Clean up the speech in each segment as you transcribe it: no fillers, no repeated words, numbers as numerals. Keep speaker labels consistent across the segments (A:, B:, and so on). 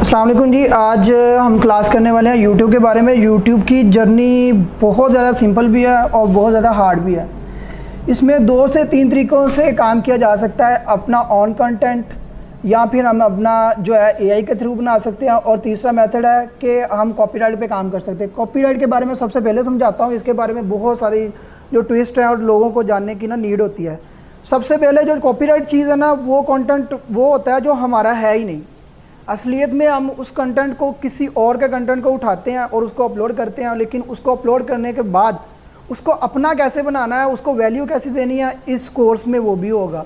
A: अस्सलाम वालेकुम जी। आज हम क्लास करने वाले हैं यूट्यूब के बारे में। यूट्यूब की जर्नी बहुत ज़्यादा सिंपल भी है और बहुत ज़्यादा हार्ड भी है। इसमें 2 से 3 तरीक़ों से काम किया जा सकता है, अपना ऑन कंटेंट या फिर हम अपना जो है एआई के थ्रू बना सकते हैं, और तीसरा मेथड है कि हम कॉपीराइट पे काम कर सकते हैं। कॉपीराइट के बारे में सबसे पहले समझाता हूँ, इसके बारे में बहुत सारी जो ट्विस्ट है और लोगों को जानने की नीड होती है। सबसे पहले जो कॉपीराइट चीज़ है ना, वो कंटेंट वो होता है जो हमारा है ही नहीं। असलियत में हम उस कंटेंट को, किसी और के कंटेंट को उठाते हैं और उसको अपलोड करते हैं, लेकिन उसको अपलोड करने के बाद उसको अपना कैसे बनाना है, उसको वैल्यू कैसे देनी है, इस कोर्स में वो भी होगा,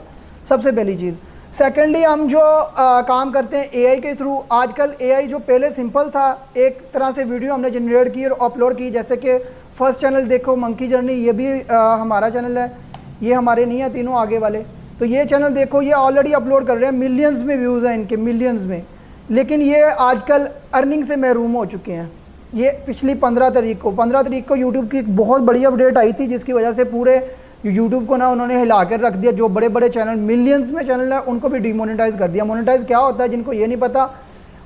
A: सबसे पहली चीज़। सेकेंडली हम जो काम करते हैं एआई के थ्रू। आजकल एआई जो पहले सिंपल था, एक तरह से वीडियो हमने जनरेट की और अपलोड की, जैसे कि फर्स्ट चैनल देखो मंकी जर्नी, ये भी हमारा चैनल है, ये हमारे नहीं है तीनों आगे वाले। तो ये चैनल देखो, ये ऑलरेडी अपलोड कर रहे हैं, मिलियंस में व्यूज़ हैं इनके, मिलियंस में, लेकिन ये आजकल अर्निंग से महरूम हो चुके हैं। ये पिछली 15 तारीख को यूट्यूब की एक बहुत बड़ी अपडेट आई थी, जिसकी वजह से पूरे यूट्यूब को ना उन्होंने हिला कर रख दिया। जो बड़े बड़े चैनल, मिलियंस में चैनल है, उनको भी डिमोनेटाइज कर दिया। मोनेटाइज क्या होता है, जिनको ये नहीं पता,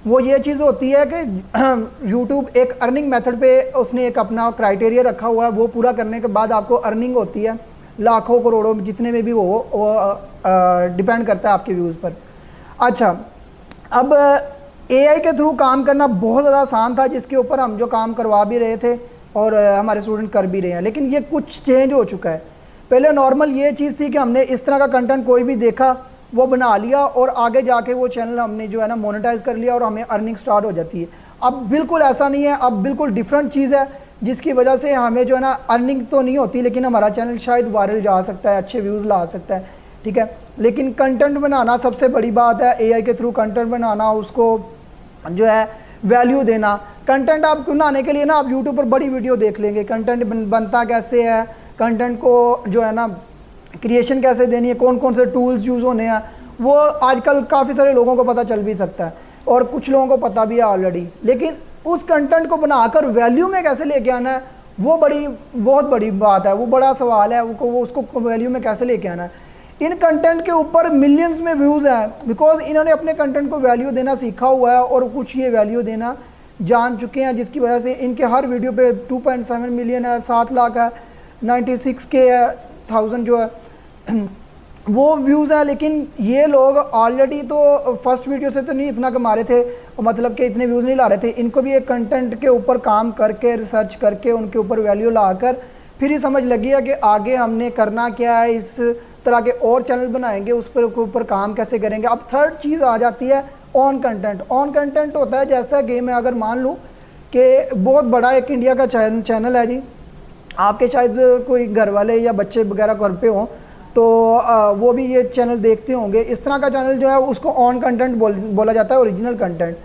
A: वो ये चीज़ होती है कि यूट्यूब एक अर्निंग मेथड पे उसने एक अपना क्राइटेरिया रखा हुआ है, वो पूरा करने के बाद आपको अर्निंग होती है, लाखों करोड़ों जितने में भी वो डिपेंड करता है आपके व्यूज़ पर। अच्छा, अब एआई के थ्रू काम करना बहुत ज़्यादा आसान था, जिसके ऊपर हम जो काम करवा भी रहे थे और हमारे स्टूडेंट कर भी रहे हैं, लेकिन ये कुछ चेंज हो चुका है। पहले नॉर्मल ये चीज़ थी कि हमने इस तरह का कंटेंट कोई भी देखा वो बना लिया और आगे जाके वो चैनल हमने जो है ना मोनेटाइज कर लिया और हमें अर्निंग स्टार्ट हो जाती है। अब बिल्कुल ऐसा नहीं है, अब बिल्कुल डिफरेंट चीज़ है, जिसकी वजह से हमें जो है ना अर्निंग तो नहीं होती, लेकिन हमारा चैनल शायद वायरल जा सकता है, अच्छे व्यूज़ ला सकता है, ठीक है। लेकिन कंटेंट बनाना सबसे बड़ी बात है। एआई के थ्रू कंटेंट बनाना, उसको जो है वैल्यू देना। कंटेंट आप बनाने के लिए ना आप यूट्यूब पर बड़ी वीडियो देख लेंगे, कंटेंट बनता कैसे है, कंटेंट को जो है ना क्रिएशन कैसे देनी है, कौन कौन से टूल्स यूज़ होने हैं, वो आजकल काफ़ी सारे लोगों को पता चल भी सकता है और कुछ लोगों को पता भी है ऑलरेडी। लेकिन उस कंटेंट को बनाकर वैल्यू में कैसे लेके आना है, वो बहुत बड़ी बात है, वो बड़ा सवाल है, वो उसको वैल्यू में कैसे लेके आना है। इन कंटेंट के ऊपर मिलियंस में व्यूज़ हैं, बिकॉज इन्होंने अपने कंटेंट को वैल्यू देना सीखा हुआ है और कुछ ये वैल्यू देना जान चुके हैं, जिसकी वजह से इनके हर वीडियो पे 2.7 मिलियन है, 7 लाख है, 96K है, 1000 जो है वो व्यूज़ हैं। लेकिन ये लोग ऑलरेडी तो फर्स्ट वीडियो से तो नहीं इतना कमा रहे थे, मतलब कि इतने व्यूज़ नहीं ला रहे थे। इनको भी एक कंटेंट के ऊपर काम करके, रिसर्च करके, उनके ऊपर वैल्यू लाकर फिर ही समझ लगी है कि आगे हमने करना क्या है, इस तरह के और चैनल बनाएंगे, उस पर ऊपर काम कैसे करेंगे। अब थर्ड चीज़ आ जाती है ऑन कंटेंट। ऑन कंटेंट होता है जैसा गेम है, अगर मान लूँ कि बहुत बड़ा एक इंडिया का चैनल है जी, आपके शायद कोई घर वाले या बच्चे वगैरह घर पे हों तो वो भी ये चैनल देखते होंगे। इस तरह का चैनल जो है उसको ऑन कंटेंट बोला जाता है। ओरिजिनल कंटेंट,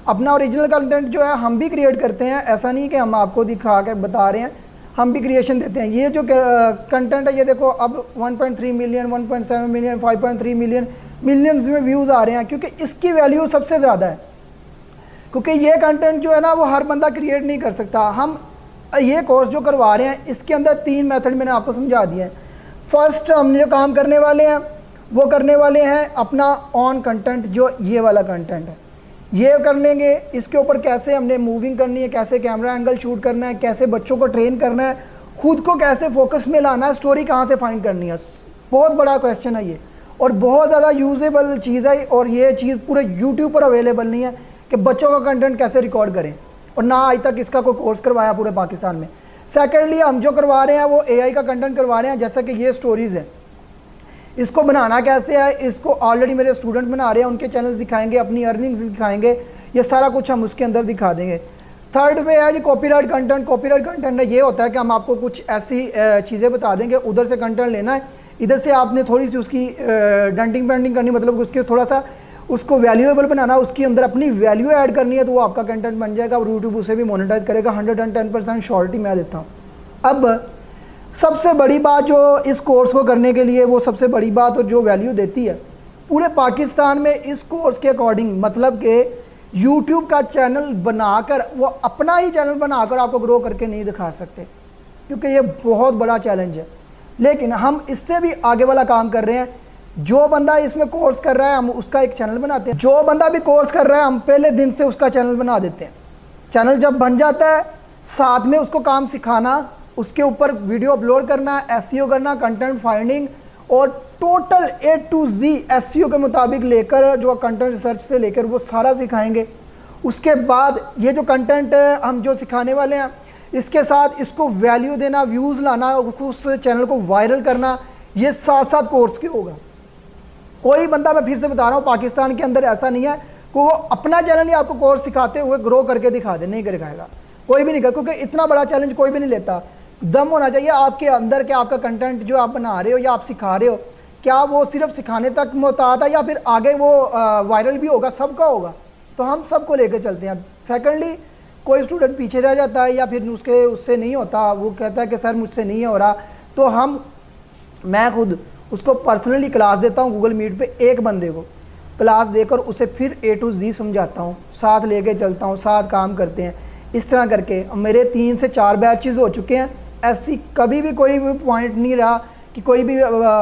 A: अपना ओरिजिनल कंटेंट जो है हम भी क्रिएट करते हैं, ऐसा नहीं कि हम आपको दिखा के बता रहे हैं, हम भी क्रिएशन देते हैं। ये जो कंटेंट है, ये देखो अब 1.3 मिलियन, 1.7 मिलियन, 5.3 मिलियन, मिलियंस में व्यूज़ आ रहे हैं, क्योंकि इसकी वैल्यू सबसे ज़्यादा है। क्योंकि ये कंटेंट जो है ना वो हर बंदा क्रिएट नहीं कर सकता। हम ये कोर्स जो करवा रहे हैं इसके अंदर 3 मेथड मैंने आपको समझा दिए हैं। फर्स्ट हम जो काम करने वाले हैं वो करने वाले हैं अपना ऑन कंटेंट, जो ये वाला कंटेंट है ये कर लेंगे। इसके ऊपर कैसे हमने मूविंग करनी है, कैसे कैमरा एंगल शूट करना है, कैसे बच्चों को ट्रेन करना है, खुद को कैसे फोकस में लाना है, स्टोरी कहाँ से फाइंड करनी है, बहुत बड़ा क्वेश्चन है ये और बहुत ज़्यादा यूजेबल चीज़ है। और ये चीज़ पूरे यूट्यूब पर अवेलेबल नहीं है कि बच्चों का कंटेंट कैसे रिकॉर्ड करें, और ना आज तक इसका कोई कोर्स करवाया पूरे पाकिस्तान में। सेकेंडली हम जो करवा रहे हैं वो एआई का कंटेंट करवा रहे हैं, जैसा कि ये स्टोरीज़ है, इसको बनाना कैसे है, इसको ऑलरेडी मेरे स्टूडेंट बना रहे हैं, उनके चैनल्स दिखाएंगे, अपनी अर्निंग्स दिखाएंगे, ये सारा कुछ हम उसके अंदर दिखा देंगे। थर्ड पे है जी कॉपीराइट कंटेंट। कॉपीराइट कंटेंट में ये होता है कि हम आपको कुछ ऐसी चीज़ें बता देंगे, उधर से कंटेंट लेना है, इधर से आपने थोड़ी सी उसकी डेंटिंग पेंटिंग करनी, मतलब उसके थोड़ा सा उसको वैल्यूएबल बनाना, उसकी अंदर अपनी वैल्यू ऐड करनी है, तो वो आपका कंटेंट बन जाएगा और यूट्यूब उसे भी मोनेटाइज करेगा। 110% श्योरिटी मैं देता हूँ। अब सबसे बड़ी बात जो इस कोर्स को करने के लिए, वो सबसे बड़ी बात और जो वैल्यू देती है पूरे पाकिस्तान में इस कोर्स के अकॉर्डिंग, मतलब कि यूट्यूब का चैनल बनाकर, वो अपना ही चैनल बनाकर आपको ग्रो करके नहीं दिखा सकते, क्योंकि ये बहुत बड़ा चैलेंज है। लेकिन हम इससे भी आगे वाला काम कर रहे हैं जो बंदा इसमें कोर्स कर रहा है हम उसका एक चैनल बनाते हैं, जो बंदा भी कोर्स कर रहा है हम पहले दिन से उसका चैनल बना देते हैं। चैनल जब बन जाता है साथ में उसको काम सिखाना, उसके ऊपर वीडियो अपलोड करना, एसईओ करना, कंटेंट फाइंडिंग और total A to Z SEO के मुताबिक लेकर जो कंटेंट रिसर्च से लेकर वो सारा सिखाएंगे। उसके बाद ये जो कंटेंट हम जो सिखाने वाले हैं इसके साथ इसको वैल्यू देना, व्यूज़ लाना, उस चैनल को वायरल करना, ये साथ साथ कोर्स के होगा। कोई बंदा, मैं फिर से बता रहा हूँ, पाकिस्तान के अंदर ऐसा नहीं है कि वो अपना चैनल ही आपको कोर्स सिखाते हुए ग्रो करके दिखा दे, नहीं दिखाएगा, कोई भी नहीं कर, क्योंकि इतना बड़ा चैलेंज कोई भी नहीं लेता। दम होना चाहिए आपके अंदर कि आपका कंटेंट जो आप बना रहे हो या आप सिखा रहे हो, क्या वो सिर्फ सिखाने तक मोहतात है या फिर आगे वो वायरल भी होगा, सबका होगा। तो हम सबको लेकर चलते हैं। सेकेंडली, कोई स्टूडेंट पीछे रह जाता है या फिर उससे नहीं होता, वो कहता है कि सर मुझसे नहीं हो रहा, तो मैं खुद उसको पर्सनली क्लास देता हूँ गूगल मीट पे, एक बंदे को क्लास देकर उसे फिर A to Z समझाता हूँ, साथ लेके चलता हूँ, साथ काम करते हैं। इस तरह करके मेरे 3 से 4 बैचेज़ हो चुके हैं। ऐसी कभी भी कोई भी पॉइंट नहीं रहा कि कोई भी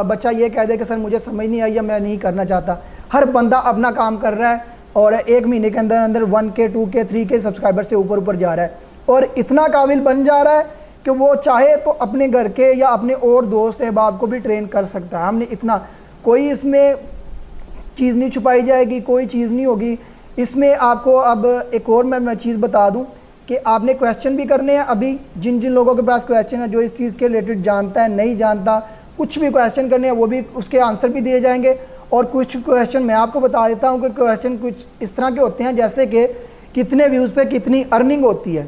A: बच्चा ये कह दे कि सर मुझे समझ नहीं आई या मैं नहीं करना चाहता। हर बंदा अपना काम कर रहा है और 1 महीने के अंदर अंदर 1K 2K 3K सब्सक्राइबर से ऊपर जा रहा है और इतना काबिल बन जा रहा है कि वो चाहे तो अपने घर के या अपने और दोस्त अहबाब को भी ट्रेन कर सकता है। हमने इतना, कोई इसमें चीज़ नहीं छुपाई जाएगी, कोई चीज़ नहीं होगी इसमें। आपको अब एक और मैं चीज़ बता दूं कि आपने क्वेश्चन भी करने हैं। अभी जिन जिन लोगों के पास क्वेश्चन है, जो इस चीज़ के रिलेटेड जानता है, नहीं जानता, कुछ भी क्वेश्चन करने हैं, वो भी उसके आंसर भी दिए जाएंगे। और कुछ क्वेश्चन मैं आपको बता देता हूँ कि क्वेश्चन कुछ इस तरह के होते हैं जैसे कि कितने व्यूज़ पे कितनी अर्निंग होती है।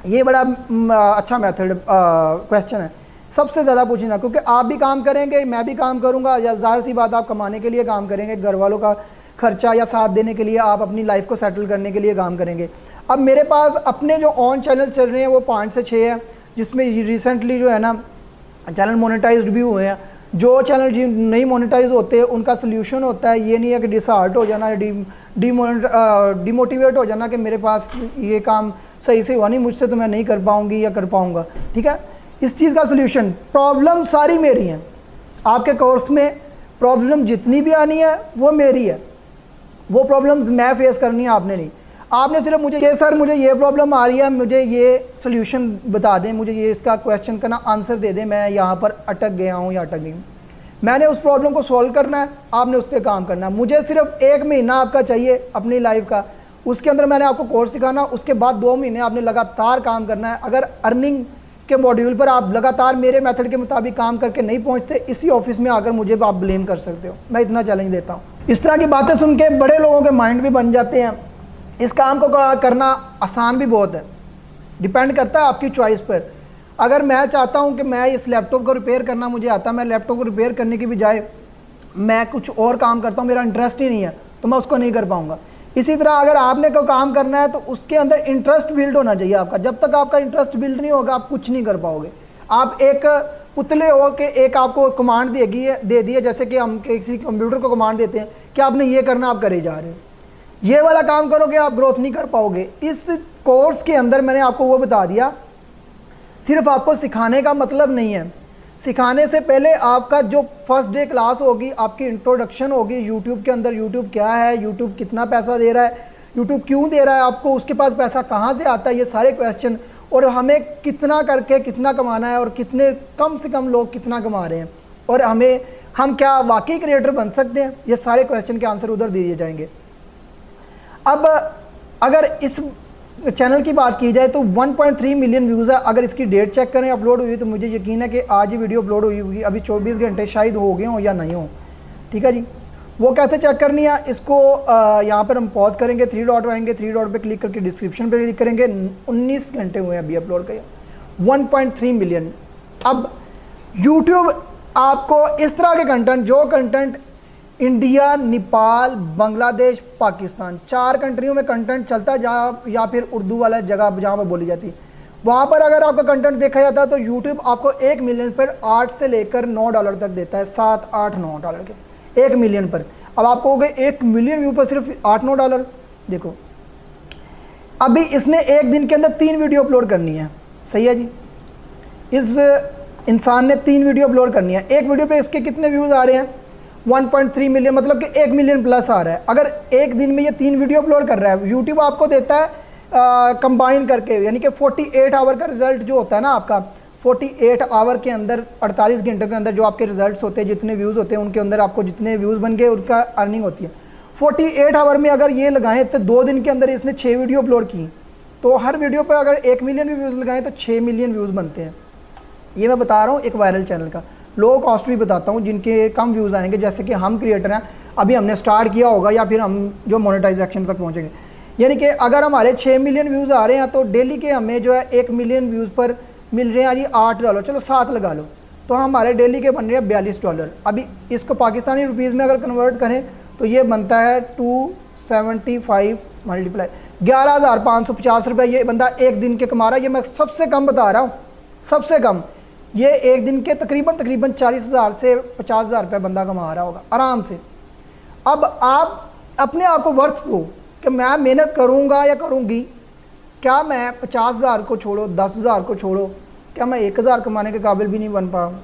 A: ये बड़ा अच्छा मेथड क्वेश्चन है, सबसे ज़्यादा पूछना, क्योंकि आप भी काम करेंगे, मैं भी काम करूँगा, या ज़ाहिर सी बात आप कमाने के लिए काम करेंगे, घर वालों का खर्चा या साथ देने के लिए, आप अपनी लाइफ को सेटल करने के लिए काम करेंगे। अब मेरे पास अपने जो ऑन चैनल चल रहे हैं वो 5 से 6 हैं, जिसमें रिसेंटली जो है ना चैनल मोनेटाइज्ड भी हुए हैं। जो चैनल नहीं मोनेटाइज होते उनका सोल्यूशन होता है, ये नहीं है कि डिसहार्ट हो जाना, डिमोटिवेट हो जाना कि मेरे पास ये काम सही से हुआ नहीं, मुझसे तो मैं नहीं कर पाऊँगी या कर पाऊँगा। ठीक है, इस चीज़ का सोल्यूशन, प्रॉब्लम सारी मेरी हैं। आपके कोर्स में प्रॉब्लम जितनी भी आनी है वो मेरी है, वो प्रॉब्लम्स मैं फेस करनी है, आपने नहीं। आपने सिर्फ मुझे कि सर मुझे ये प्रॉब्लम आ रही है, मुझे ये सोल्यूशन बता दें, मुझे ये इसका क्वेश्चन का ना आंसर दे दें, मैं यहाँ पर अटक गया हूँ या अटक गई हूँ। मैंने उस प्रॉब्लम को सॉल्व करना है, आपने उस पर काम करना है। मुझे सिर्फ 1 महीना आपका चाहिए अपनी लाइफ का, उसके अंदर मैंने आपको कोर्स सिखाना, उसके बाद 2 महीने आपने लगातार काम करना है। अगर अर्निंग के मॉड्यूल पर आप लगातार मेरे मेथड के मुताबिक काम करके नहीं पहुँचते, इसी ऑफिस में आकर मुझे आप ब्लेम कर सकते हो, मैं इतना चैलेंज देता हूँ। इस तरह की बातें सुन के बड़े लोगों के माइंड भी बन जाते हैं। इस काम को करना आसान भी बहुत है, डिपेंड करता है आपकी चॉइस पर। अगर मैं चाहता हूं कि मैं इस लैपटॉप को रिपेयर करना मुझे आता, मैं लैपटॉप को रिपेयर करने की बजाय मैं कुछ और काम करता हूं, मेरा इंटरेस्ट ही नहीं है, तो मैं उसको नहीं कर पाऊंगा। इसी तरह अगर आपने कोई काम करना है तो उसके अंदर इंटरेस्ट बिल्ड होना चाहिए आपका। जब तक आपका इंटरेस्ट बिल्ड नहीं होगा आप कुछ नहीं कर पाओगे। आप एक पुतले हो कि एक आपको कमांड दे दी है, जैसे कि हम किसी कंप्यूटर को कमांड देते हैं कि आपने ये करना, आप करे जा रहे हो, ये वाला काम करोगे आप ग्रोथ नहीं कर पाओगे। इस कोर्स के अंदर मैंने आपको वो बता दिया, सिर्फ आपको सिखाने का मतलब नहीं है। सिखाने से पहले आपका जो फर्स्ट डे क्लास होगी, आपकी इंट्रोडक्शन होगी यूट्यूब के अंदर, यूट्यूब क्या है, यूट्यूब कितना पैसा दे रहा है, यूट्यूब क्यों दे रहा है आपको, उसके पास पैसा कहाँ से आता है, ये सारे क्वेश्चन, और हमें कितना करके कितना कमाना है और कितने कम से कम लोग कितना कमा रहे हैं, और हम क्या वाकई क्रिएटर बन सकते हैं, ये सारे क्वेश्चन के आंसर उधर दिए जाएंगे। अब अगर इस चैनल की बात की जाए तो 1.3 मिलियन व्यूज़ है। अगर इसकी डेट चेक करें अपलोड हुई तो मुझे यकीन है कि आज ही वीडियो अपलोड हुई होगी, अभी 24 घंटे शायद हो गए हों या नहीं हो। ठीक है जी, वो कैसे चेक करनी है, इसको यहाँ पर हम पॉज करेंगे, 3 डॉट आएंगे, 3 डॉट पे क्लिक करके डिस्क्रिप्शन पे क्लिक करेंगे। 19 घंटे हुए अभी अपलोड किया, 1.3 मिलियन। अब यूट्यूब आपको इस तरह के कंटेंट, जो कंटेंट इंडिया, नेपाल, बांग्लादेश, पाकिस्तान, 4 कंट्रियों में कंटेंट चलता है जहाँ, या फिर उर्दू वाला जगह जहाँ पर बोली जाती है, वहाँ पर अगर आपका कंटेंट देखा जाता है तो यूट्यूब आपको 1 मिलियन पर 8 से लेकर $9 तक देता है, 7, 8, $9 के 1 मिलियन पर। अब आपको हो गए 1 मिलियन व्यू पर सिर्फ $8-9। देखो अभी इसने एक दिन के अंदर 3 वीडियो अपलोड करनी है, सही है जी। इस इंसान ने 3 वीडियो अपलोड करनी है, एक वीडियो पे इसके कितने व्यूज़ आ रहे हैं, 1.3 मिलियन, मतलब कि 1 मिलियन प्लस आ रहा है। अगर एक दिन में ये 3 वीडियो अपलोड कर रहा है, यूट्यूब आपको देता है कंबाइन करके, यानी कि 48 आवर का रिजल्ट जो होता है ना आपका, 48 आवर के अंदर, 48 घंटों के अंदर जो आपके रिजल्ट्स होते हैं, जितने व्यूज़ होते हैं उनके अंदर आपको जितने व्यूज़ बन गए उसका अर्निंग होती है। 48 आवर में अगर ये लगाएं तो 2 दिन के अंदर इसने 6 वीडियो अपलोड की, तो हर वीडियो पर अगर 1 मिलियन भी व्यूज़ लगाएं तो 6 मिलियन व्यूज़ बनते हैं। ये मैं बता रहा हूँ एक वायरल चैनल का। लो कॉस्ट भी बताता हूँ जिनके कम व्यूज़ आएंगे, जैसे कि हम क्रिएटर हैं, अभी हमने स्टार्ट किया होगा या फिर हम जो मोनेटाइजेशन तक पहुँचेंगे। यानी कि अगर हमारे 6 मिलियन व्यूज़ आ रहे हैं तो डेली के हमें जो है 1 मिलियन व्यूज़ पर मिल रहे हैं जी $8, चलो 7 लगा लो, तो हमारे डेली के बन रहे हैं $42। अभी इसको पाकिस्तानी रुपीज़ में अगर कन्वर्ट करें तो ये बनता है 275 मल्टीप्लाई 11,550 रुपये ये बंदा एक दिन के कमा रहा है। ये मैं सबसे कम बता रहा हूँ, सबसे कम। ये एक दिन के तकरीबन 40,000 से 50,000 रुपये बंदा कमा रहा होगा आराम से। अब आप अपने आप को वर्थ दो कि मैं मेहनत करूँगा या करूँगी, क्या मैं 50,000 को छोड़ो, 10,000 को छोड़ो, क्या मैं 1,000 कमाने के काबिल भी नहीं बन पाऊँ?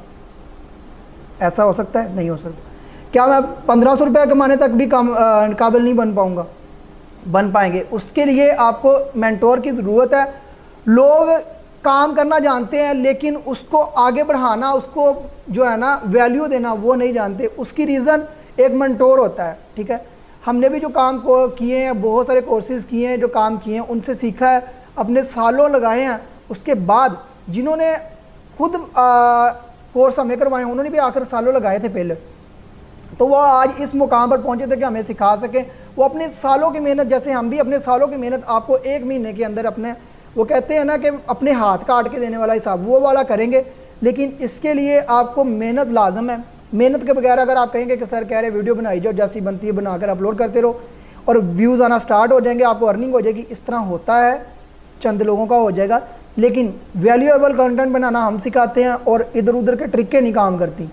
A: ऐसा हो सकता है? नहीं हो सकता। क्या मैं 1,500 रुपये कमाने तक भी काबिल नहीं बन पाऊँगा? बन पाएंगे। उसके लिए आपको मेंटोर की ज़रूरत है। लोग काम करना जानते हैं लेकिन उसको आगे बढ़ाना, उसको जो है ना वैल्यू देना, वो नहीं जानते। उसकी रीज़न एक मेंटोर होता है, ठीक है। हमने भी जो काम को किए हैं, बहुत सारे कोर्सेज़ किए हैं, जो काम किए हैं उनसे सीखा है, अपने सालों लगाए हैं। उसके बाद जिन्होंने खुद कोर्स हमें करवाए, उन्होंने भी आकर सालों लगाए थे पहले, तो वो आज इस मुकाम पर पहुंचे थे कि हमें सिखा सकें। वो अपने सालों की मेहनत, जैसे हम भी अपने सालों की मेहनत आपको 1 महीने के अंदर अपने, वो कहते हैं ना कि अपने हाथ काट के देने वाला हिसाब, वो वाला करेंगे। लेकिन इसके लिए आपको मेहनत लाजम है। मेहनत के बगैर अगर आप कहेंगे कि सर कह रहे वीडियो बनाई जाओ, जैसी बनती है बनाकर अपलोड करते रहो और व्यूज़ आना स्टार्ट हो जाएंगे, आपको अर्निंग हो जाएगी, इस तरह होता है, चंद लोगों का हो जाएगा। लेकिन वैल्यूएबल कंटेंट बनाना हम सिखाते हैं और इधर उधर के ट्रिकें नहीं काम करती।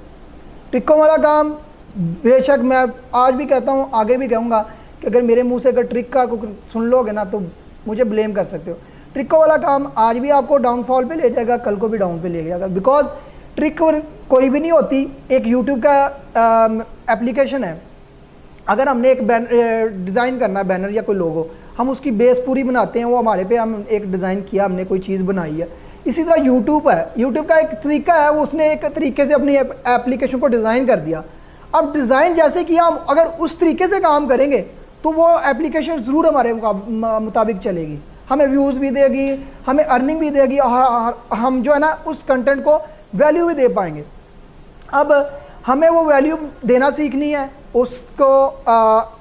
A: ट्रिकों वाला काम बेशक मैं आज भी कहता हूँ, आगे भी कहूँगा कि अगर मेरे मुंह से अगर ट्रिक का सुन लोगे ना तो मुझे ब्लेम कर सकते हो। ट्रिकों वाला काम आज भी आपको डाउनफॉल पे ले जाएगा, कल को भी डाउन पे ले जाएगा। बिकॉज ट्रिक कोई भी नहीं होती। एक यूट्यूब का एप्लीकेशन है, अगर हमने एक डिज़ाइन करना है, बैनर या कोई लोगो, हम उसकी बेस पूरी बनाते हैं, वो हमारे पे हम एक डिज़ाइन किया, हमने कोई चीज़ बनाई है। इसी तरह यूट्यूब है, यूट्यूब का एक तरीका है, वो उसने एक तरीके से अपनी एप्लीकेशन को डिज़ाइन कर दिया। अब डिज़ाइन जैसे किया, हम अगर उस तरीके से काम करेंगे तो वो एप्लीकेशन ज़रूर हमारे मुताबिक चलेगी, हमें व्यूज़ भी देगी, हमें अर्निंग भी देगी और हम जो है ना उस कंटेंट को वैल्यू भी दे पाएंगे। अब हमें वो वैल्यू देना सीखनी है, उसको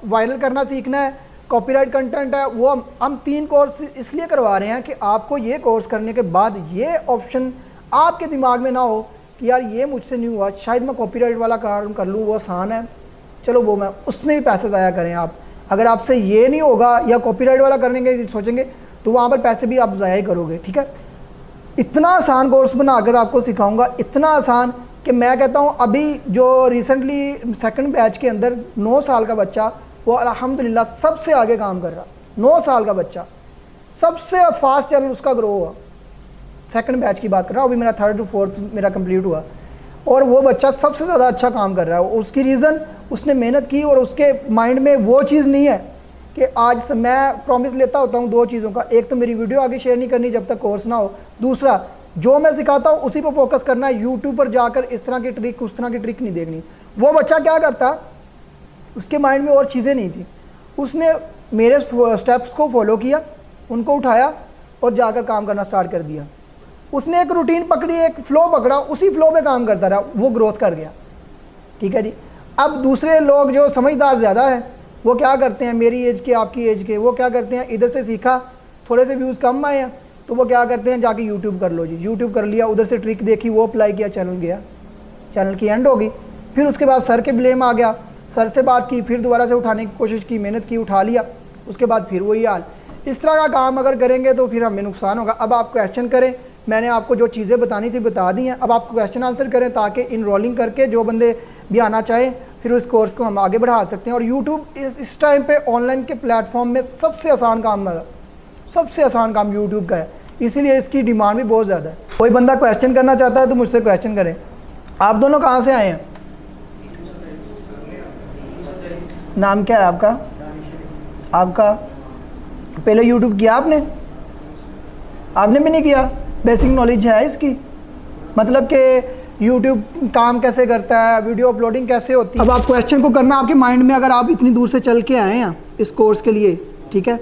A: वायरल करना सीखना है। कॉपीराइट कंटेंट है वो हम 3 कोर्स इसलिए करवा रहे हैं कि आपको ये कोर्स करने के बाद ये ऑप्शन आपके दिमाग में ना हो कि यार ये मुझसे नहीं हुआ, शायद मैं कॉपीराइट वाला काम कर लूँ, वो आसान है, चलो वो मैं उसमें भी पैसे ज़ाया करें। आप अगर आपसे ये नहीं होगा या कॉपीराइट वाला करने के सोचेंगे तो वहाँ पर पैसे भी आप ज़ाया ही करोगे, ठीक है। इतना आसान कोर्स बनाकर आपको सिखाऊंगा, इतना आसान कि मैं कहता हूँ अभी जो रिसेंटली सेकंड बैच के अंदर 9 साल का बच्चा, वो अल्हम्दुलिल्लाह सबसे आगे काम कर रहा। 9 साल का बच्चा, सबसे फास्ट चैनल उसका ग्रो हुआ। सेकंड बैच की बात कर रहा हूँ, अभी मेरा 3rd to 4th मेरा कंप्लीट हुआ और वो बच्चा सबसे ज़्यादा अच्छा काम कर रहा है। उसकी रीज़न उसने मेहनत की और उसके माइंड में वो चीज़ नहीं है कि आज मैं प्रॉमिस लेता होता हूँ 2 चीज़ों का, एक तो मेरी वीडियो आगे शेयर नहीं करनी जब तक कोर्स ना हो, दूसरा जो मैं सिखाता हूँ उसी पर फोकस करना है। यूट्यूब पर जाकर इस तरह की ट्रिक उस तरह की ट्रिक नहीं देखनी। वो बच्चा क्या करता, उसके माइंड में और चीज़ें नहीं थी, उसने मेरे स्टेप्स को फॉलो किया, उनको उठाया और जाकर काम करना स्टार्ट कर दिया। उसने एक रूटीन पकड़ी, एक फ़्लो पकड़ा, उसी फ्लो में काम करता रहा, वो ग्रोथ कर गया, ठीक है जी। अब दूसरे लोग जो समझदार ज़्यादा है वो क्या करते हैं, मेरी एज के आपकी एज के, वो क्या करते हैं, इधर से सीखा, थोड़े से व्यूज़ कम आए हैं तो वो क्या करते हैं, जाके यूट्यूब कर लो जी, यूट्यूब कर लिया, उधर से ट्रिक देखी, वो अप्लाई किया, चैनल गया, चैनल की एंड होगी। फिर उसके बाद सर के ब्लेम आ गया, सर से बात की, फिर दोबारा से उठाने की कोशिश की, मेहनत की, उठा लिया, उसके बाद फिर वही हाल। इस तरह का काम अगर करेंगे तो फिर हमें नुकसान होगा। अब आप क्वेश्चन करें, मैंने आपको जो चीज़ें बतानी थी बता दी हैं, अब आप क्वेश्चन आंसर करें ताकि इनरोलिंग करके जो बंदे भी आना चाहें फिर उस कोर्स को हम आगे बढ़ा सकते हैं। और यूट्यूब इस टाइम पे ऑनलाइन के प्लेटफॉर्म में सबसे आसान काम है, सबसे आसान काम यूट्यूब का है, इसीलिए इसकी डिमांड भी बहुत ज़्यादा है। कोई बंदा क्वेश्चन करना चाहता है तो मुझसे क्वेश्चन करें। आप दोनों कहाँ से आए हैं? नाम क्या है आपका? आपका पहले यूट्यूब किया आपने? आपने भी नहीं किया? बेसिक नॉलेज है इसकी, मतलब कि यूट्यूब काम कैसे करता है, वीडियो अपलोडिंग कैसे होती है। अब आप क्वेश्चन को करना आपके माइंड में, अगर आप इतनी दूर से चल के आए हैं इस कोर्स के लिए, ठीक है,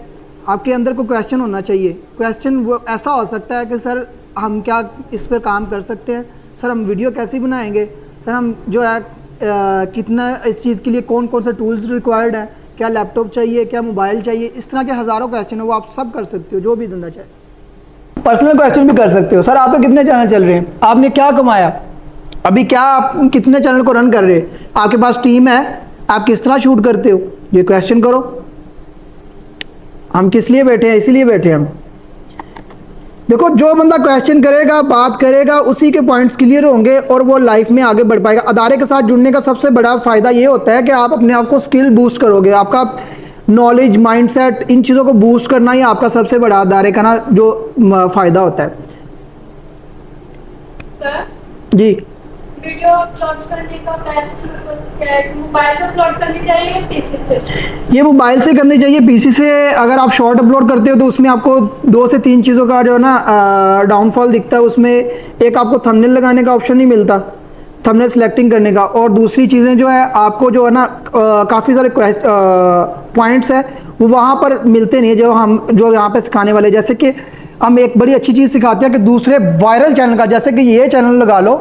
A: आपके अंदर को क्वेश्चन होना चाहिए। क्वेश्चन वो ऐसा हो सकता है कि सर हम क्या इस पर काम कर सकते हैं, सर हम वीडियो कैसे बनाएंगे, सर हम जो है कितना इस चीज़ के लिए कौन कौन सा टूल्स रिक्वायर्ड है, क्या लैपटॉप चाहिए, क्या मोबाइल चाहिए, इस तरह के हज़ारों क्वेश्चन है, वो आप सब कर सकते हो, जो भी धंधा चाहे। पर्सनल क्वेश्चन भी कर सकते हो, सर आपके कितने चैनल चल रहे हैं, आपने क्या कमाया, अभी क्या आप कितने चैनल को रन कर रहे हैं, आपके पास टीम है, आप किस तरह शूट करते हो, ये क्वेश्चन करो। हम किस लिए बैठे हैं? इसीलिए बैठे हैं हम। देखो जो बंदा क्वेश्चन करेगा, बात करेगा, उसी के पॉइंट्स क्लियर होंगे और वो लाइफ में आगे बढ़ पाएगा। अदारे के साथ जुड़ने का सबसे बड़ा फ़ायदा ये होता है कि आप अपने आप को स्किल बूस्ट करोगे, आपका नॉलेज, माइंडसेट, इन चीज़ों को बूस्ट करना ही आपका सबसे बड़ा अदारे का ना जो फ़ायदा होता है।
B: सर
A: जी,
B: वीडियो अपलोड करने का मोबाइल से अपलोड करनी चाहिए या पीसी से?
A: ये मोबाइल से करनी चाहिए। पीसी से अगर आप शॉर्ट अपलोड करते हो तो उसमें आपको 2 से 3 चीज़ों का जो है ना डाउनफॉल दिखता है। उसमें एक आपको थंबनेल लगाने का ऑप्शन नहीं मिलता, थंबनेल सिलेक्टिंग करने का, और दूसरी चीज़ें जो है आपको जो है ना काफ़ी सारे पॉइंट्स है वो वहाँ पर मिलते नहीं है जो यहाँ पे सिखाने वाले। जैसे कि हम एक बड़ी अच्छी चीज़ सिखाते हैं कि दूसरे वायरल चैनल का, जैसे कि ये चैनल लगा लो,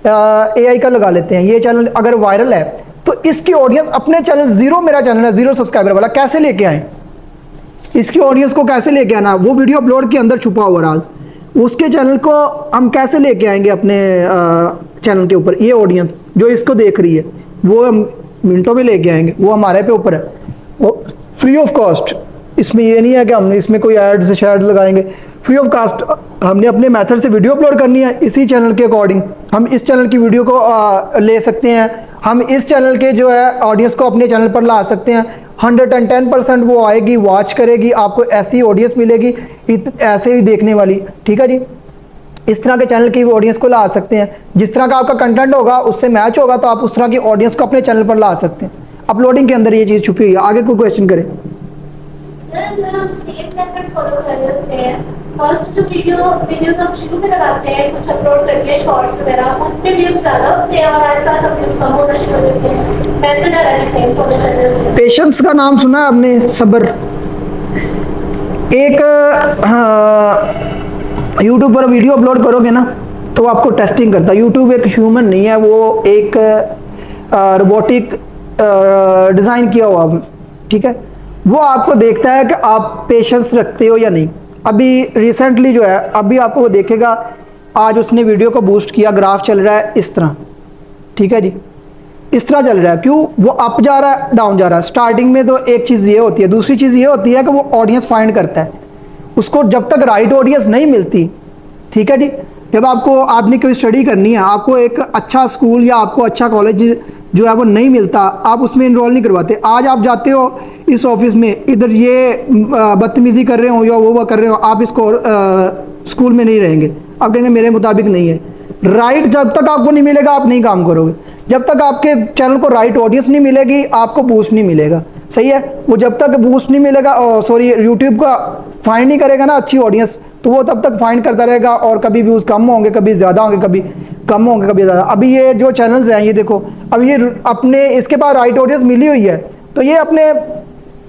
A: एआई का लगा लेते हैं, ये चैनल अगर वायरल है तो इसकी ऑडियंस अपने चैनल ज़ीरो, मेरा चैनल है 0 सब्सक्राइबर वाला, कैसे लेके आए, इसकी ऑडियंस को कैसे लेके आना, वो वीडियो अपलोड के अंदर छुपा हुआ राज, उसके चैनल को हम कैसे लेके आएंगे अपने चैनल के ऊपर। ये ऑडियंस जो इसको देख रही है वो हम मिनटों में लेके आएंगे, वो हमारे पे ऊपर है, वो फ्री ऑफ कॉस्ट। इसमें ये नहीं है कि हमने इसमें कोई एड्स शेड लगाएंगे, फ्री ऑफ कास्ट। हमने अपने मेथड से वीडियो अपलोड करनी है, इसी चैनल के अकॉर्डिंग हम इस चैनल की वीडियो को ले सकते हैं, हम इस चैनल के जो है ऑडियंस को अपने चैनल पर ला सकते हैं। 110% वो आएगी, वॉच करेगी, आपको ऐसी ऑडियंस मिलेगी ऐसे ही देखने वाली, ठीक है जी। इस तरह के चैनल की ऑडियंस को ला सकते हैं, जिस तरह का आपका कंटेंट होगा उससे मैच होगा तो आप उस तरह की ऑडियंस को अपने चैनल पर ला सकते हैं। अपलोडिंग के अंदर ये चीज़ छुपी हुई है। आगे कोई क्वेश्चन करें?
B: सर अगर हम सेम मेथड फॉलो कर लेते हैं, फर्स्ट जो वीडियोस हम शुरू में लगाते हैं, कुछ अपलोड करके हैं शॉर्ट्स वगैरह, उन पे व्यूज ज़्यादा होते हैं और ऐसा सब व्यूज कम होना शुरू हो जाते हैं, मेथड अगर सेम फॉलो कर लेते हैं।
A: पेशेंस का नाम सुना है आपने? सब्र। एक यूट्यूब पर वीडियो अपलोड करोगे ना तो आपको टेस्टिंग करता है। यूट्यूब एक ह्यूमन नहीं है, वो एक रोबोटिक डिज़ाइन किया हुआ, ठीक है, वो आपको देखता है कि आप पेशेंस रखते हो या नहीं। अभी रिसेंटली जो है, अभी आपको वो देखेगा, आज उसने वीडियो को बूस्ट किया, ग्राफ चल रहा है इस तरह, ठीक है जी, इस तरह चल रहा है। क्यों? वो अप जा रहा है, डाउन जा रहा है। स्टार्टिंग में तो एक चीज़ ये होती है, दूसरी चीज़ ये होती है कि वो ऑडियंस फाइंड करता है, उसको जब तक राइट ऑडियंस नहीं मिलती, ठीक है जी। जब आपने कोई स्टडी करनी है, आपको एक अच्छा स्कूल या आपको अच्छा कॉलेज जो है वो नहीं मिलता, आप उसमें इनरोल नहीं करवाते। आज आप जाते हो इस ऑफिस में, इधर ये बदतमीज़ी कर रहे हो या वो कर रहे हो, आप इसको स्कूल में नहीं रहेंगे, आप कहेंगे मेरे मुताबिक नहीं है। राइट जब तक आपको नहीं मिलेगा आप नहीं काम करोगे। जब तक आपके चैनल को राइट ऑडियंस नहीं मिलेगी आपको बूस्ट नहीं मिलेगा, सही है। वो जब तक बूस्ट नहीं मिलेगा, सॉरी, यूट्यूब का फाइंड नहीं करेगा ना अच्छी ऑडियंस, तो वो तब तक फाइंड करता रहेगा और कभी व्यूज़ कम होंगे, कभी ज़्यादा होंगे, कभी कम होंगे, कभी ज़्यादा। अभी ये जो चैनल्स हैं, ये देखो, अब ये अपने इसके पास राइट ऑडियंस मिली हुई है तो ये अपने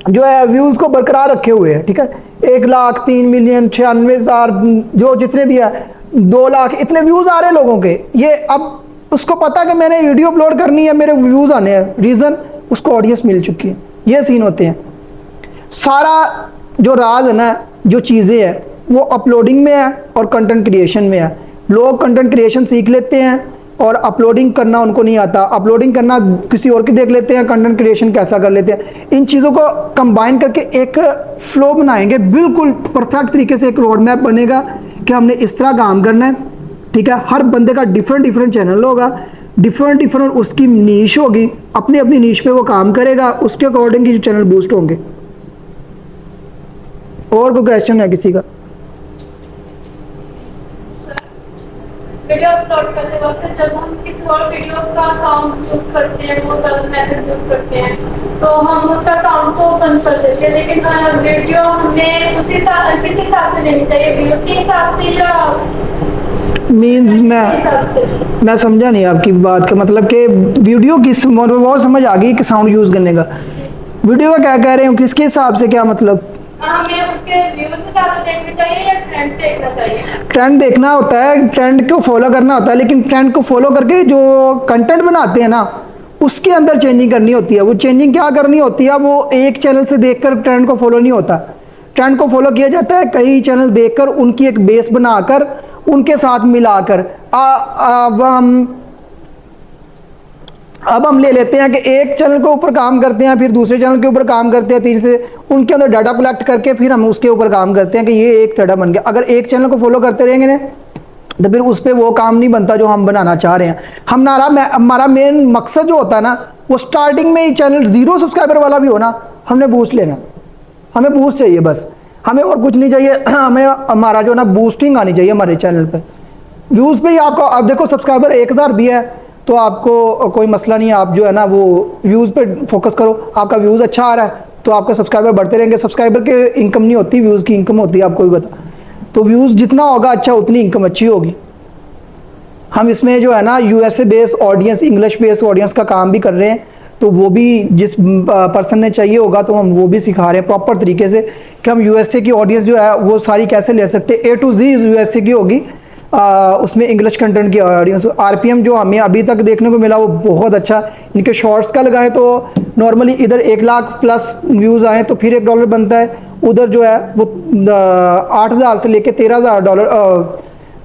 A: जो है व्यूज़ को बरकरार रखे हुए हैं, ठीक है। 1 लाख, 3 मिलियन, 96,000, जो जितने भी है, 2 लाख, इतने व्यूज़ आ रहे हैं लोगों के। ये अब उसको पता कि मैंने वीडियो अपलोड करनी है, मेरे व्यूज़ आने हैं, रीज़न उसको ऑडियंस मिल चुकी है। ये सीन होते हैं। सारा जो राज है ना, जो चीज़ें हैं वो अपलोडिंग में है और कंटेंट क्रिएशन में है। लोग कंटेंट क्रिएशन सीख लेते हैं और अपलोडिंग करना उनको नहीं आता। अपलोडिंग करना किसी और की देख लेते हैं, कंटेंट क्रिएशन कैसा कर लेते हैं। इन चीज़ों को कंबाइन करके एक फ्लो बनाएंगे, बिल्कुल परफेक्ट तरीके से एक रोड मैप बनेगा कि हमने इस तरह काम करना है, ठीक है। हर बंदे का डिफरेंट चैनल होगा, डिफरेंट उसकी नीश होगी, अपनी अपनी नीश पे वो काम करेगा, उसके अकॉर्डिंग ही चैनल बूस्ट होंगे। और कोई क्वेश्चन है किसी का?
B: वीडियो अपलोड
C: रिकॉर्ड करते वक्त जब हम किसी और वीडियो का साउंड यूज करते हैं, वो गलत मेथड यूज करते हैं, तो हम उसका साउंड तो बंद कर देते हैं, लेकिन वीडियो हमें उसी किस हिसाब से लेनी चाहिए, व्यूज के हिसाब से या
A: मीन्स मैं समझा नहीं आपकी बात का मतलब कि वीडियो किस बहुत समझ आ गई कि साउंड यूज़ करने का, वीडियो का क्या कह रहे हो, किसके हिसाब से, क्या मतलब?
C: हमें उसके व्यूज ज़्यादा देखने चाहिए या ट्रेंड देखना चाहिए?
A: ट्रेंड देखना होता है, ट्रेंड को फॉलो करना होता है, लेकिन ट्रेंड को फॉलो करके जो कंटेंट बनाते हैं ना, उसके अंदर चेंजिंग करनी होती है। वो चेंजिंग क्या करनी होती है, वो एक चैनल से देखकर ट्रेंड को फॉलो नहीं होता। ट्रेंड को फॉलो किया जाता है कई चैनल देखकर, उनकी एक बेस बनाकर, उनके साथ मिलाकर। अब हम ले लेते हैं कि एक चैनल के ऊपर काम करते हैं, फिर दूसरे चैनल के ऊपर काम करते हैं, तीसरे, उनके अंदर डाटा कलेक्ट करके फिर हम उसके ऊपर काम करते हैं कि ये एक डाटा बन गया। अगर एक चैनल को फॉलो करते रहेंगे ना, तो फिर उस पर वो काम नहीं बनता जो हम बनाना चाह रहे हैं। हमारा मेन मकसद जो होता है ना, वो स्टार्टिंग में ही चैनल 0 सब्सक्राइबर वाला भी हो ना, हमने बूस्ट लेना, हमें बूस्ट चाहिए बस, हमें और कुछ नहीं चाहिए। हमें हमारा जो ना बूस्टिंग आनी चाहिए हमारे चैनल पे, व्यूज़ पे ही आपको। अब देखो सब्सक्राइबर 1000 भी है तो आपको कोई मसला नहीं है, आप जो है ना वो व्यूज़ पे फोकस करो। आपका व्यूज़ अच्छा आ रहा है तो आपका सब्सक्राइबर बढ़ते रहेंगे। सब्सक्राइबर के इनकम नहीं होती, व्यूज़ की इनकम होती है, आपको भी बता। तो व्यूज़ जितना होगा अच्छा, उतनी इनकम अच्छी होगी। हम इसमें जो है ना USA base audience, English base audience का काम भी कर रहे हैं, तो वो भी जिस पर्सन ने चाहिए होगा तो हम वो भी सिखा रहे हैं प्रॉपर तरीके से कि हम यूएसए की ऑडियंस जो है वो सारी कैसे ले सकते हैं। A to Z यूएसए की होगी, उसमें इंग्लिश कंटेंट की ऑडियंस। आरपीएम जो हमें अभी तक देखने को मिला वो बहुत अच्छा। इनके शॉर्ट्स का लगाएं तो नॉर्मली इधर 1 लाख प्लस व्यूज़ आए तो फिर $1 बनता है, उधर जो है वो 8000 से लेके $13,000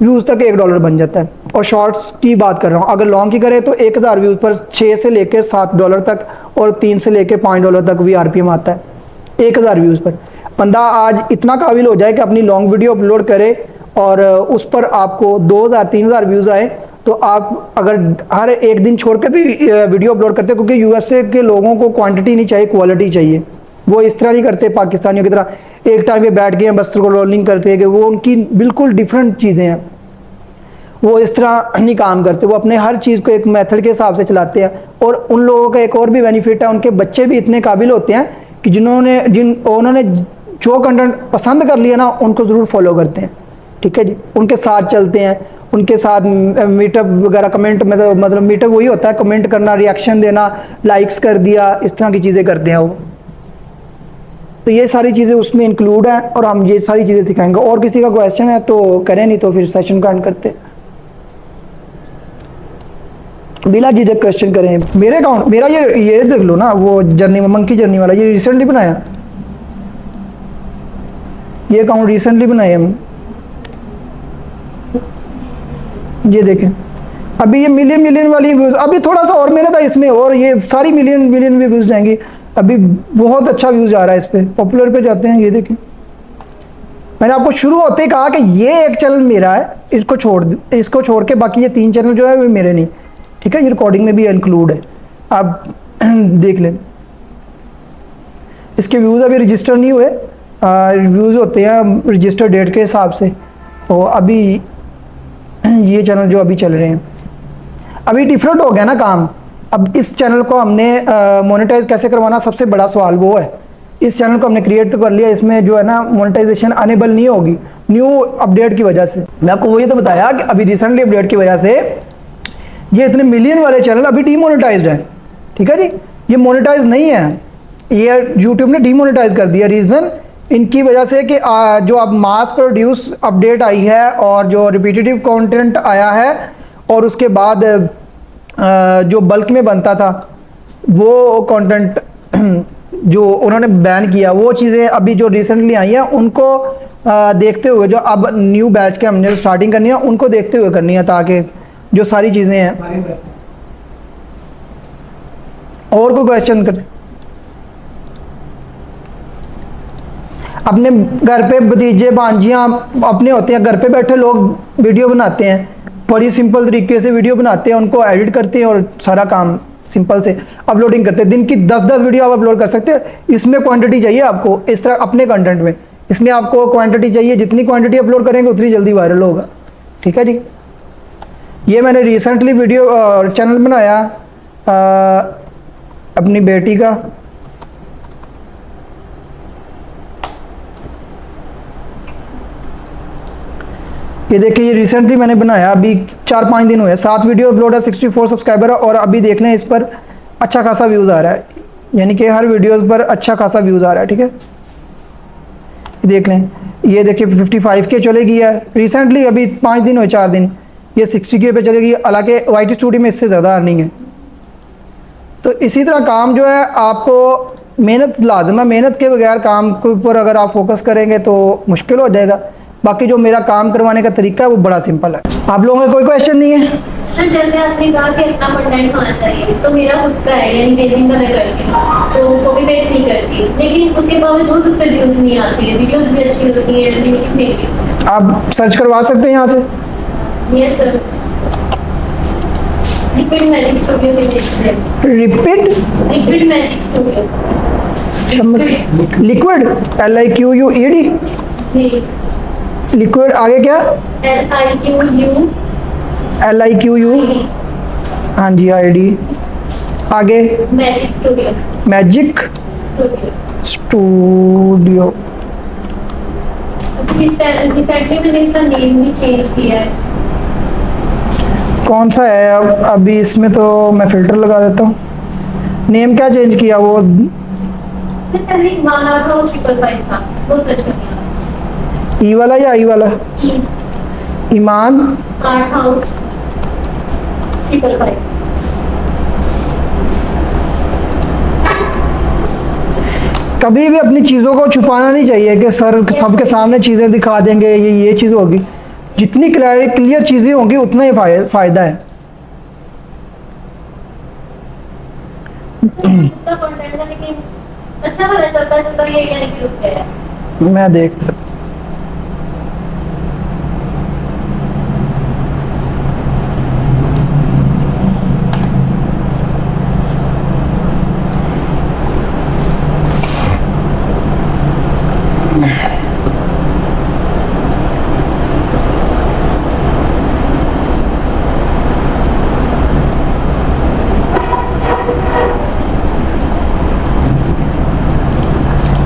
A: व्यूज़ तक $1 बन जाता है। और शॉर्ट्स की बात कर रहा हूँ, अगर लॉन्ग की करें तो 1000 व्यूज़ पर $6 से लेकर $7 तक और $3 से लेकर $5 तक भी आरपीएम आता है 1000 व्यूज़ पर। बंदा आज इतना काबिल हो जाए कि अपनी लॉन्ग वीडियो अपलोड करे और उस पर आपको 2000-3000 व्यूज़ आए, तो आप अगर हर एक दिन छोड़ कर भी वीडियो अपलोड करते, क्योंकि यूएसए के लोगों को क्वांटिटी नहीं चाहिए, क्वालिटी चाहिए। वो इस तरह नहीं करते पाकिस्तानियों की तरह एक टाइम पे बैठ के बस रोलिंग करते हैं, कि वो उनकी बिल्कुल डिफरेंट चीज़ें हैं। वो इस तरह नहीं काम करते, वो अपने हर चीज़ को एक मेथड के हिसाब से चलाते हैं। और उन लोगों का एक और भी बेनिफिट है, उनके बच्चे भी इतने काबिल होते हैं कि उन्होंने जो कंटेंट पसंद कर लिया ना, उनको ज़रूर फॉलो करते हैं। ठीक है जी, उनके साथ चलते हैं, उनके साथ मीटअप वगैरह, कमेंट मतलब मीटअप वही होता है, कमेंट करना, रिएक्शन देना, लाइक्स कर दिया, इस तरह की चीज़ें करते हैं वो। तो ये सारी चीज़ें उसमें इंक्लूड हैं और हम ये सारी चीज़ें सिखाएंगे। और किसी का क्वेश्चन है तो करें, नहीं तो फिर सेशन का एंड करते हैं। बिला झिझक क्वेश्चन करें। मेरे अकाउंट, मेरा ये देख लो ना, वो जर्नी मंकी जर्नी वाला, ये रिसेंटली बनाया, ये अकाउंट रिसेंटली बनाया हम। ये देखें, अभी ये मिलियन वाली व्यूज़, अभी थोड़ा सा और मेहनत है इसमें और ये सारी मिलियन व्यूज़ जाएंगी। अभी बहुत अच्छा व्यूज़ आ रहा है इस पर। पॉपुलर पे जाते हैं, ये देखें, मैंने आपको शुरू होते ही कहा कि ये एक चैनल मेरा है, इसको छोड़ के बाकी ये 3 चैनल जो है वो मेरे नहीं। ठीक है, ये रिकॉर्डिंग में भी इंक्लूड है, आप देख लें। इसके व्यूज़ अभी रजिस्टर नहीं हुए, व्यूज़ होते हैं रजिस्टर डेट के हिसाब से। तो अभी ये चैनल जो अभी चल रहे हैं, अभी डिफरेंट हो गया ना काम। अब इस चैनल को हमने मोनेटाइज कैसे करवाना, सबसे बड़ा सवाल वो है। इस चैनल को हमने क्रिएट तो कर लिया, इसमें जो है ना मोनेटाइजेशन अनेबल नहीं होगी न्यू अपडेट की वजह से। मैं आपको वही तो बताया कि अभी रिसेंटली अपडेट की वजह से ये इतने मिलियन वाले चैनल अभी डीमोनेटाइज्ड है। ठीक है जी, ये मोनेटाइज नहीं है, ये यूट्यूब ने डीमोनेटाइज कर दिया। रीज़न इनकी वजह से कि जो अब मास प्रोड्यूस अपडेट आई है और जो रिपीटेटिव कंटेंट आया है और उसके बाद जो बल्क में बनता था वो कंटेंट जो उन्होंने बैन किया, वो चीज़ें अभी जो रिसेंटली आई हैं उनको देखते हुए, जो अब न्यू बैच के हमने स्टार्टिंग करनी है उनको देखते हुए करनी है, ताकि जो सारी चीज़ें हैं। और कोई क्वेश्चन करें? अपने घर पे भतीजे भांजियाँ अपने होते हैं, घर पे बैठे लोग वीडियो बनाते हैं, बड़ी सिंपल तरीके से वीडियो बनाते हैं, उनको एडिट करते हैं और सारा काम सिंपल से अपलोडिंग करते हैं। दिन की 10-10 वीडियो आप अपलोड कर सकते हैं। इसमें क्वांटिटी चाहिए आपको, इस तरह अपने कंटेंट में इसमें आपको क्वांटिटी चाहिए, जितनी क्वांटिटी अपलोड करेंगे उतनी जल्दी वायरल होगा। ठीक है जी, ये मैंने रिसेंटली वीडियो चैनल बनाया अपनी बेटी का। ये देखिए, ये रिसेंटली मैंने बनाया, अभी 4-5 दिन हुए, 7 वीडियो अपलोड है, 64 सब्सक्राइबर है, और अभी देख लें इस पर अच्छा खासा व्यूज़ आ रहा है, यानी कि हर वीडियो पर अच्छा खासा व्यूज़ आ रहा है। ठीक है, ये देख लें, ये देखिए 55K चले गई है रिसेंटली, अभी 5 दिन हुए, 4 दिन, ये 60K पे चलेगी। हालांकि YT स्टूडियो में इससे ज़्यादा अर्निंग है। तो इसी तरह काम जो है, आपको मेहनत लाजम है, मेहनत के बगैर काम के ऊपर अगर आप फोकस करेंगे तो मुश्किल हो जाएगा। बाकी जो मेरा काम करवाने का तरीका है वो बड़ा सिंपल है। आप लोगों का कोई क्वेश्चन नहीं है?
B: सर जैसे आपने कहा कि अपना कंटेंट होना चाहिए, तो मेरा खुद का है, यानी बेसिंग का मैं करती हूँ, तो कॉपी पेस्ट नहीं करती, लेकिन उसके बावजूद उस पर व्यूज़ नहीं आती है, वीडियोज़ भी अच्छी होती है, लेकिन नहीं।
A: आप सर्च करवा सकते हैं यहाँ से।
B: Yes sir, liquid magic studio के देखते
A: repeat,
B: liquid magic studio,
A: liquid LIQUED,
B: जी,
A: लिक्विड, आगे क्या? LIQU, हाँ जी, ID, आगे
B: magic studio,
A: magic studio.
B: Recently मैंने इसका नेम भी चेंज किया है।
A: कौन सा है? अब अभी इसमें तो मैं फ़िल्टर लगा देता हूँ। नेम क्या चेंज किया? वो
B: पहले ईमान आर्ट हाउस 555 था, वो सर्च कर लिया।
A: ई वाला या आई वाला? ईमान
B: आर्ट हाउस 555।
A: कभी भी अपनी चीज़ों को छुपाना नहीं चाहिए कि सर सबके सामने चीज़ें दिखा देंगे, ये चीज़ होगी। जितनी क्लियर चीज़ें होंगी उतना ही फ़ायदा है।
B: तो कंटेंट है, लेकिन अच्छा वाला चलता चलता ये यानी कि रुक गया है।
A: मैं देखता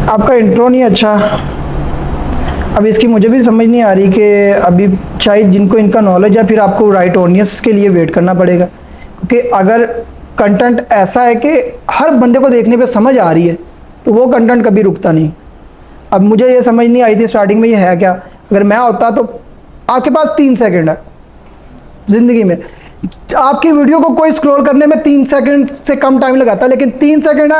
A: आपका इंट्रो नहीं अच्छा। अब इसकी मुझे भी समझ नहीं आ रही कि अभी शायद जिनको इनका नॉलेज है, फिर आपको राइट ऑडियंस के लिए वेट करना पड़ेगा, क्योंकि अगर कंटेंट ऐसा है कि हर बंदे को देखने पे समझ आ रही है तो वो कंटेंट कभी रुकता नहीं। अब मुझे ये समझ नहीं आई थी स्टार्टिंग में ये है क्या। अगर मैं होता तो आपके पास 3 सेकंड है ज़िंदगी में, आपकी वीडियो को कोई स्क्रॉल करने में 3 सेकंड से कम टाइम लगाता है, लेकिन 3 सेकंड है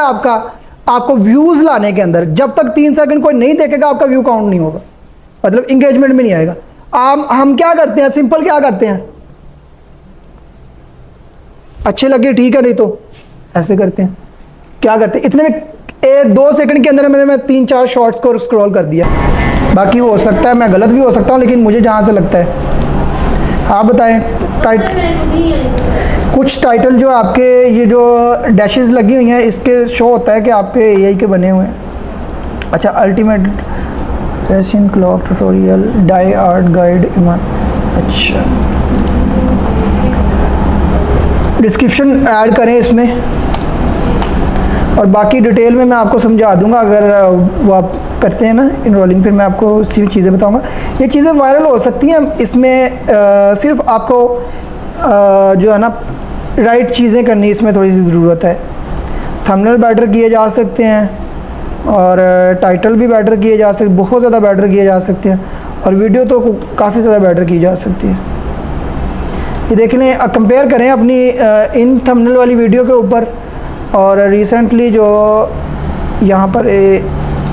A: आपको व्यूज़ लाने के अंदर। जब तक 3 सेकंड कोई नहीं देखेगा आपका व्यू काउंट नहीं होगा, मतलब इंगेजमेंट में नहीं आएगा। हम क्या करते हैं, सिंपल क्या करते हैं, अच्छे लगे ठीक है, नहीं तो ऐसे करते हैं। क्या करते हैं, इतने में 2 सेकंड के अंदर मैंने 3-4 शॉर्ट्स को स्क्रॉल कर दिया। बाकी हो सकता है मैं गलत भी हो सकता हूँ, लेकिन मुझे जहाँ से लगता है। आप बताएं, कुछ टाइटल जो आपके ये जो डैशेस लगी हुई हैं इसके शो होता है कि आपके AI के बने हुए हैं। अच्छा, ultimate resin clock tutorial, dye art guide, ईमान। अच्छा, डिस्क्रिप्शन ऐड करें इसमें, और बाकी डिटेल में मैं आपको समझा दूंगा। अगर वो आप करते हैं ना इनरोलिंग, फिर मैं आपको चीज़ें बताऊंगा। ये चीज़ें वायरल हो सकती हैं, इसमें सिर्फ आपको जो है ना राइट चीज़ें करनी, इसमें थोड़ी सी ज़रूरत है। थंबनेल बेटर किए जा सकते हैं और टाइटल भी बेटर किए जा सकते, बहुत ज़्यादा बेटर किए जा सकते हैं, और वीडियो तो काफ़ी ज़्यादा बेटर की जा सकती है। ये देख लें, कंपेयर करें अपनी इन थंबनेल वाली वीडियो के ऊपर और रिसेंटली जो यहाँ पर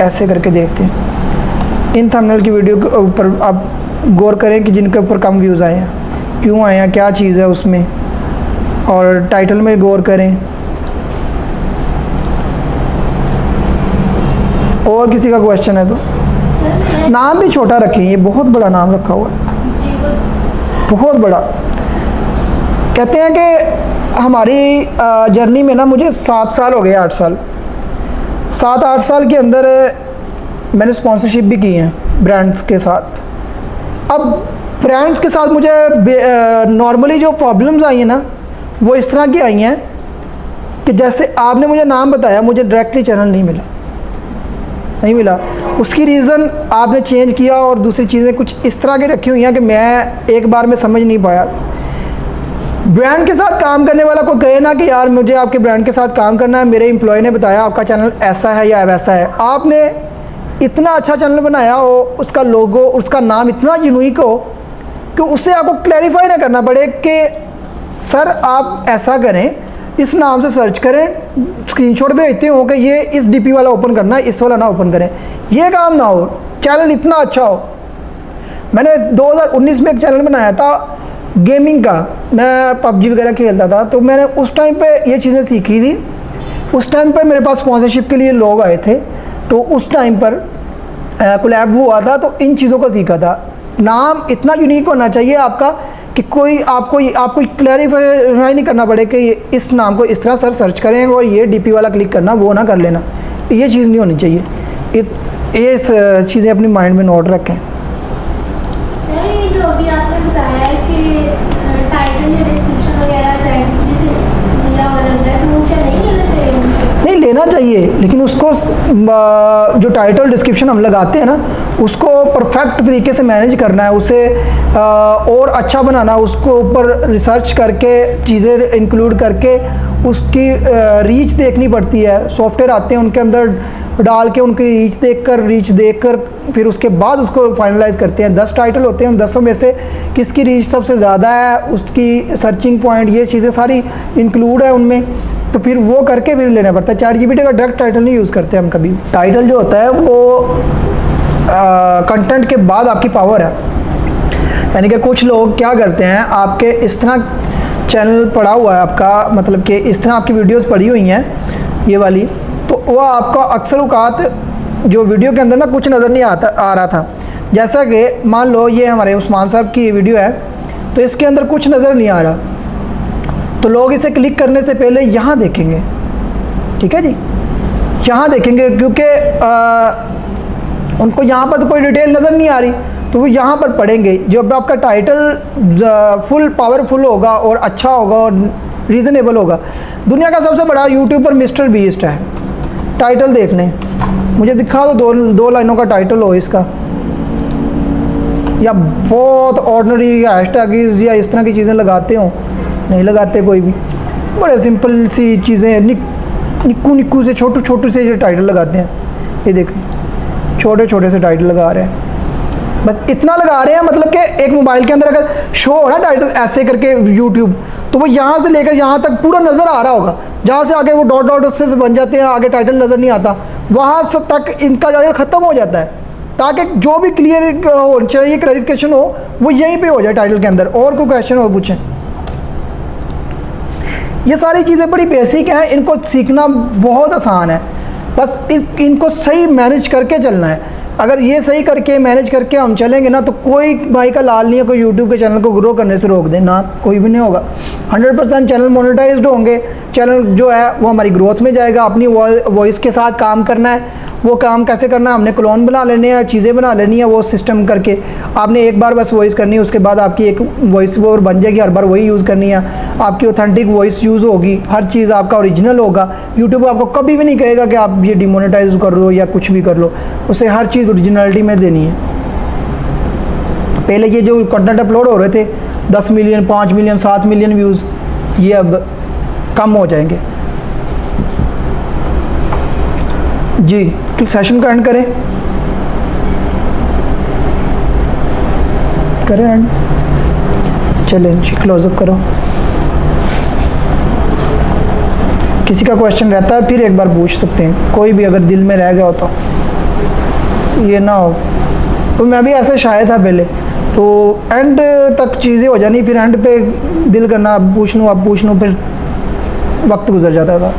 A: ऐसे करके देखते हैं। इन थंबनेल की वीडियो के ऊपर आप गौर करें कि जिनके ऊपर कम व्यूज़ आए हैं, क्यों आए हैं, क्या चीज़ है उसमें, और टाइटल में गौर करें। और किसी का क्वेश्चन है तो नाम भी छोटा रखें, ये बहुत बड़ा नाम रखा हुआ है, बहुत बड़ा। कहते हैं कि हमारी जर्नी में ना, मुझे 7 साल हो गए, 8 साल, 7-8 साल के अंदर मैंने स्पॉन्सरशिप भी की हैं ब्रांड्स के साथ। अब ब्रांड्स के साथ मुझे नॉर्मली जो प्रॉब्लम्स आई हैं ना वो इस तरह की आई हैं कि जैसे आपने मुझे नाम बताया, मुझे डायरेक्टली चैनल नहीं मिला। उसकी रीज़न आपने चेंज किया और दूसरी चीज़ें कुछ इस तरह की रखी हुई हैं कि मैं एक बार में समझ नहीं पाया। ब्रांड के साथ काम करने वाला को कहे ना कि यार मुझे आपके ब्रांड के साथ काम करना है, मेरे एम्प्लॉय ने बताया आपका चैनल ऐसा है या वैसा है। आपने इतना अच्छा चैनल बनाया हो, उसका लोगो, उसका नाम इतना यूनिक हो कि उससे आपको क्लैरिफाई ना करना पड़े कि सर आप ऐसा करें, इस नाम से सर्च करें, स्क्रीनशॉट भेजते हो कि ये इस डीपी वाला ओपन करना है, इस वाला ना ओपन करें। ये काम ना हो, चैनल इतना अच्छा हो। मैंने 2019 में एक चैनल बनाया था गेमिंग का, मैं पबजी वगैरह खेलता था, तो मैंने उस टाइम पे ये चीज़ें सीखी थी। उस टाइम पे मेरे पास स्पॉन्सरशिप के लिए लोग आए थे, तो उस टाइम पर कोलैब हुआ था, तो इन चीज़ों को सीखा था। नाम इतना यूनिक होना चाहिए आपका कि कोई आपको क्लैरिफाई नहीं करना पड़े कि इस नाम को इस तरह सर सर्च करें और ये डीपी वाला क्लिक करना, वो ना कर लेना। ये चीज़ नहीं होनी चाहिए। ये चीज़ें अपनी माइंड में नोट रखें।
B: सर ये जो अभी आपने बताया है कि टाइटल या डिस्क्रिप्शन वगैरह चैट से मिला हुआ लग रहा है, तो वो क्या नहीं लेना चाहिए उनसे?
A: नहीं लेना चाहिए, लेकिन उसको जो टाइटल डिस्क्रिप्शन हम लगाते हैं ना, उसको परफेक्ट तरीके से मैनेज करना है, उसे और अच्छा बनाना, उसको ऊपर रिसर्च करके चीज़ें इंक्लूड करके उसकी रीच देखनी पड़ती है। सॉफ्टवेयर आते हैं उनके अंदर डाल के उनकी रीच देखकर फिर उसके बाद उसको फाइनलाइज करते हैं। 10 टाइटल होते हैं, उन 10 में से किसकी रीच सबसे ज़्यादा है, उसकी सर्चिंग पॉइंट, ये चीज़ें सारी इंक्लूड है उनमें, तो फिर वो करके फिर लेना पड़ता है। ChatGPT का डायरेक्ट टाइटल नहीं यूज़ करते हम कभी। टाइटल जो होता है वो कंटेंट के बाद आपकी पावर है। यानी कि कुछ लोग क्या करते हैं, आपके इस तरह चैनल पड़ा हुआ है आपका, मतलब कि इस तरह आपकी वीडियोस पड़ी हुई हैं ये वाली, तो वो आपका अक्सर औकात जो वीडियो के अंदर ना कुछ नज़र नहीं आ रहा था। जैसा कि मान लो ये हमारे उस्मान साहब की वीडियो है, तो इसके अंदर कुछ नज़र नहीं आ रहा, तो लोग इसे क्लिक करने से पहले यहाँ देखेंगे, ठीक है जी, यहाँ देखेंगे, क्योंकि उनको यहाँ पर तो कोई डिटेल नज़र नहीं आ रही, तो वो यहाँ पर पढ़ेंगे। जब आपका टाइटल फुल पावरफुल होगा और अच्छा होगा और रीज़नेबल होगा। दुनिया का सबसे बड़ा यूट्यूब पर मिस्टर बीस्ट है। टाइटल देख लें, मुझे दिखा दो दो लाइनों का टाइटल हो इसका, या बहुत ऑर्डनरी हैशटैग या इस तरह की चीज़ें लगाते हो, नहीं लगाते कोई भी, बड़े सिंपल सी चीज़ें निक्कू से छोटू से टाइटल लगाते हैं। ये देखें छोटे छोटे से टाइटल लगा रहे हैं, बस इतना लगा रहे हैं, मतलब कि एक मोबाइल के अंदर अगर शो हो ना टाइटल ऐसे करके यूट्यूब, तो वो यहाँ से लेकर यहाँ तक पूरा नज़र आ रहा होगा। जहाँ से आगे वो डॉट उससे बन जाते हैं, आगे टाइटल नज़र नहीं आता, वहाँ से तक इनका जाकर ख़त्म हो जाता है, ताकि जो भी क्लियर हो चाहिए, क्लैरिफिकेशन हो, वो यहीं पे हो जाए टाइटल के अंदर। और कोई क्वेश्चन हो पूछें। ये सारी चीज़ें बड़ी बेसिक हैं, इनको सीखना बहुत आसान है, बस इनको सही मैनेज करके चलना है। अगर ये सही करके मैनेज करके हम चलेंगे ना, तो कोई भाई का लाल नहीं है कोई यूट्यूब के चैनल को ग्रो करने से रोक दे ना, कोई भी नहीं होगा। 100% चैनल मोनेटाइज्ड होंगे, चैनल जो है वो हमारी ग्रोथ में जाएगा। अपनी वॉइस के साथ काम करना है, वो काम कैसे करना है, हमने क्लोन बना लेने हैं, चीज़ें बना लेनी है, वो सिस्टम करके आपने एक बार बस वॉइस करनी है, उसके बाद आपकी एक वॉइस ओवर बन जाएगी, हर बार वही यूज़ करनी है, आपकी ऑथेंटिक वॉइस यूज़ होगी, हर चीज़ आपका ओरिजिनल होगा। यूट्यूब आपको कभी भी नहीं कहेगा कि आप ये डिमोनेटाइज कर लो या कुछ भी कर लो, उसे हर चीज़ ओरिजिनलिटी में देनी है। पहले ये जो कंटेंट अपलोड हो रहे थे 10 मिलियन, 5 मिलियन, 7 मिलियन व्यूज़, ये अब कम हो जाएंगे। जी सेशन का एंड करें एंड, चलें जी क्लोजअप करो। किसी का क्वेश्चन रहता है फिर एक बार पूछ सकते हैं, कोई भी अगर दिल में रह गया हो तो, ये ना हो तो मैं भी ऐसे शायद था पहले, तो एंड तक चीज़ें हो जानी, फिर एंड पे दिल करना अब पूछ लूँ फिर वक्त गुजर जाता था।